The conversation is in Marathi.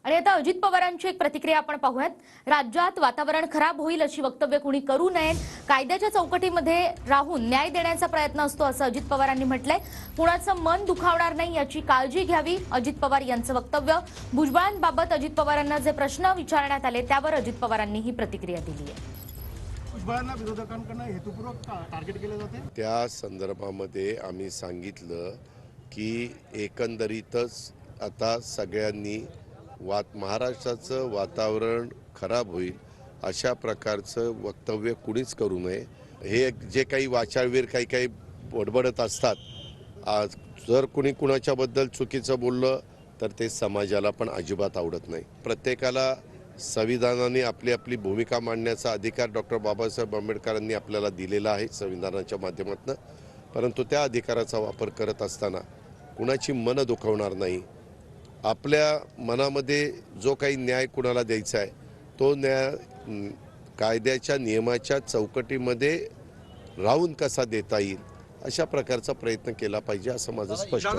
आणि आता अजित पवारांची एक प्रतिक्रिया आपण पाहूयात। राज्यात वातावरण खराब होईल अशी वक्तव्य कुणी करू नयेत, कायद्याच्या चौकटीमध्ये राहून न्याय देण्याचा प्रयत्न असतो असं अजित पवारांनी म्हटलंय। कुणाचं मन दुखावणार नाही याची काळजी घ्यावी अजित पवार यांचं वक्तव्य। भुजबळांबाबत अजित पवारांना जे प्रश्न विचारण्यात आले त्यावर अजित पवारांनी ही प्रतिक्रिया दिली आहे। भुजबळांना विरोधकांकडून हेतुपूर्वक टार्गेट केले जाते। त्या संदर्भामध्ये आम्ही सांगितलं की एकंदरीतच आता सगळ्यांनी महाराष्ट्राचं वातावरण खराब होईल अशा प्रकारचं वक्तव्य कुणीच करू नये। हे जे काही वाचाळवीर काही बडबडत असतात, जर कुणी कुणाच्याबद्दल चुकीचं बोललं तर ते समाजाला पण अजिबात आवडत नाही। प्रत्येकाला संविधानाने आपली आपली भूमिका मांडण्याचा अधिकार डॉक्टर बाबासाहेब आंबेडकरांनी आपल्याला दिलेला आहे संविधानाच्या माध्यमातून, परंतु त्या अधिकाराचा वापर करत असताना कुणाची मन दुखवणार नाही। आपल्या मनामध्ये जो काही न्याय कुणाला द्यायचा आहे तो न्याय कायद्याच्या नियमाच्या चौकटीमध्ये राहून कसा देता येईल अशा प्रकारचा प्रयत्न केला पाहिजे असं माझं स्पष्ट आहे।